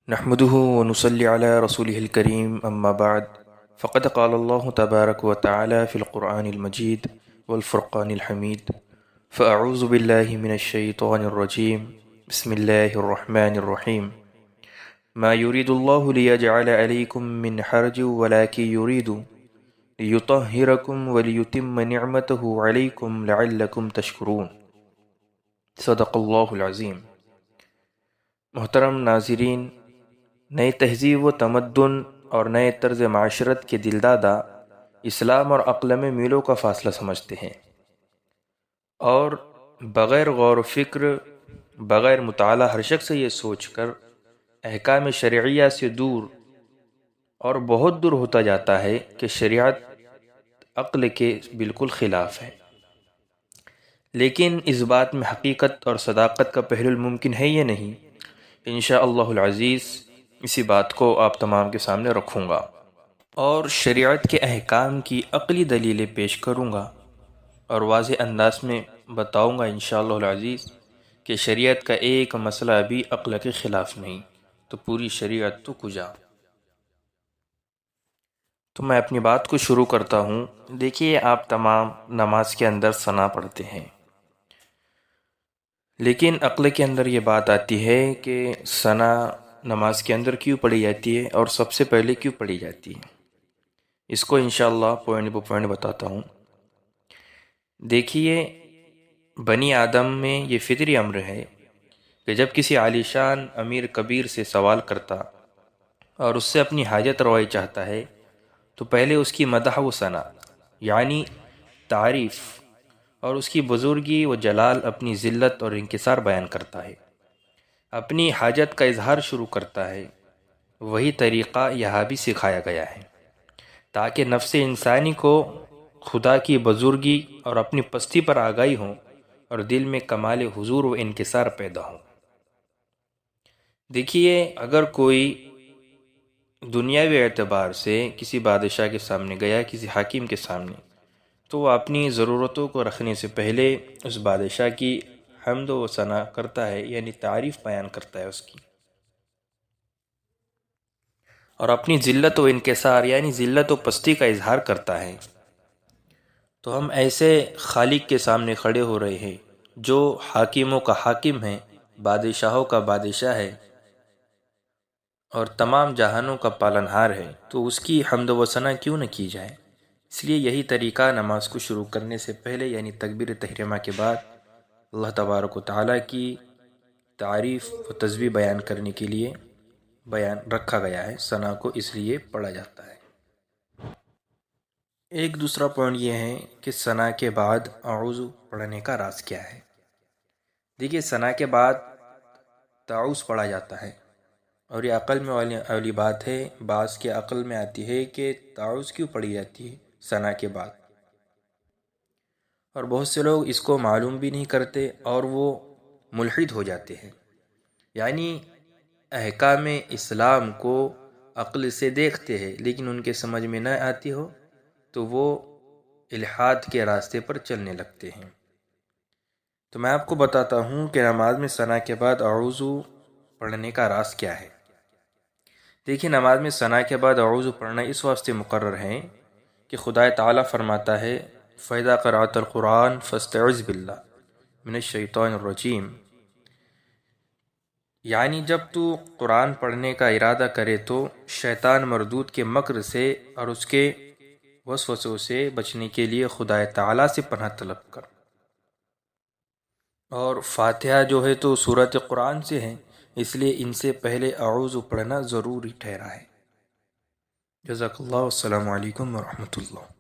نحمده ونصلي على رسوله الكريم أما بعد فقد قال الله تبارك وتعالى في القرآن المجيد والفرقان الحميد فأعوذ بالله من الشيطان الرجيم بسم الله الرحمن الرحيم ما يريد الله ليجعل عليكم من حرج ولكن يريد ليطهركم وليتم نعمته عليكم لعلكم تشكرون صدق اللہ العظیم۔ محترم ناظرین، نئے تہذیب و تمدن اور نئے طرز معاشرت کے دلدادہ اسلام اور عقل میں میلوں کا فاصلہ سمجھتے ہیں، اور بغیر غور و فکر، بغیر مطالعہ ہر شخص یہ سوچ کر احکام شرعیہ سے دور اور بہت دور ہوتا جاتا ہے کہ شریعت عقل کے بالکل خلاف ہے۔ لیکن اس بات میں حقیقت اور صداقت کا پہلو ممکن ہے یا نہیں، انشاءاللہ العزیز اسی بات کو آپ تمام کے سامنے رکھوں گا اور شریعت کے احکام کی عقلی دلیلیں پیش کروں گا اور واضح انداز میں بتاؤں گا انشاءاللہ العزیز کہ شریعت کا ایک مسئلہ بھی عقل کے خلاف نہیں، تو پوری شریعت تو کجا۔ تو میں اپنی بات کو شروع کرتا ہوں۔ دیکھیے، آپ تمام نماز کے اندر ثنا پڑھتے ہیں، لیکن عقل کے اندر یہ بات آتی ہے کہ ثنا نماز کے اندر کیوں پڑھی جاتی ہے اور سب سے پہلے کیوں پڑھی جاتی ہے۔ اس کو انشاءاللہ پوائنٹ پوائنٹ بتاتا ہوں۔ دیکھیے، بنی آدم میں یہ فطری امر ہے کہ جب کسی عالیشان امیر کبیر سے سوال کرتا اور اس سے اپنی حاجت روائی چاہتا ہے تو پہلے اس کی مدح و ثنا یعنی تعریف اور اس کی بزرگی و جلال، اپنی ذلت اور انکسار بیان کرتا ہے، اپنی حاجت کا اظہار شروع کرتا ہے۔ وہی طریقہ یہاں بھی سکھایا گیا ہے تاکہ نفس انسانی کو خدا کی بزرگی اور اپنی پستی پر آگاہی ہو اور دل میں کمال حضور و انکسار پیدا ہو۔ دیکھیے، اگر کوئی دنیاوی اعتبار سے کسی بادشاہ کے سامنے گیا، کسی حاکم کے سامنے، تو وہ اپنی ضرورتوں کو رکھنے سے پہلے اس بادشاہ کی حمد و ثنا کرتا ہے، یعنی تعریف بیان کرتا ہے اس کی، اور اپنی ذلت و انکسار یعنی ذلت و پستی کا اظہار کرتا ہے۔ تو ہم ایسے خالق کے سامنے کھڑے ہو رہے ہیں جو حاکموں کا حاکم ہے، بادشاہوں کا بادشاہ ہے اور تمام جہانوں کا پالنہار ہے، تو اس کی حمد و ثنا کیوں نہ کی جائے۔ اس لیے یہی طریقہ نماز کو شروع کرنے سے پہلے یعنی تکبیر تحریمہ کے بعد اللہ تبارک و تعالیٰ کی تعریف و تسبیح بیان کرنے کے لیے بیان رکھا گیا ہے۔ ثنا کو اس لیے پڑھا جاتا ہے۔ ایک دوسرا پوائنٹ یہ ہے کہ ثنا کے بعد اعوذ پڑھنے کا راز کیا ہے۔ دیکھیے، ثنا کے بعد تعوذ پڑھا جاتا ہے، اور یہ عقل میں والی بات ہے۔ بعض کے عقل میں آتی ہے کہ تعوذ کیوں پڑھی جاتی ہے ثنا کے بعد، اور بہت سے لوگ اس کو معلوم بھی نہیں کرتے اور وہ ملحد ہو جاتے ہیں، یعنی احکام اسلام کو عقل سے دیکھتے ہیں لیکن ان کے سمجھ میں نہ آتی ہو تو وہ الحاد کے راستے پر چلنے لگتے ہیں۔ تو میں آپ کو بتاتا ہوں کہ نماز میں ثنا کے بعد اعوذ پڑھنے کا راز کیا ہے۔ دیکھیے، نماز میں ثنا کے بعد اعوذ پڑھنا اس واسطے مقرر ہے کہ خدا تعالیٰ فرماتا ہے فَإِذَا قَرَأْتَ الْقُرْآنَ فَاسْتَعِذْ بِاللَّهِ مِنَ الشَّيْطَانِ الرَّجِيمِ، یعنی جب تو قرآن پڑھنے کا ارادہ کرے تو شیطان مردود کے مکر سے اور اس کے وسوسوں سے بچنے کے لیے خدا تعالیٰ سے پناہ طلب کر۔ اور فاتحہ جو ہے تو سورۃ قرآن سے ہے، اس لیے ان سے پہلے اعوذ پڑھنا ضروری ٹھہرا ہے۔ جزاک اللہ، السلام علیکم ورحمۃ اللہ۔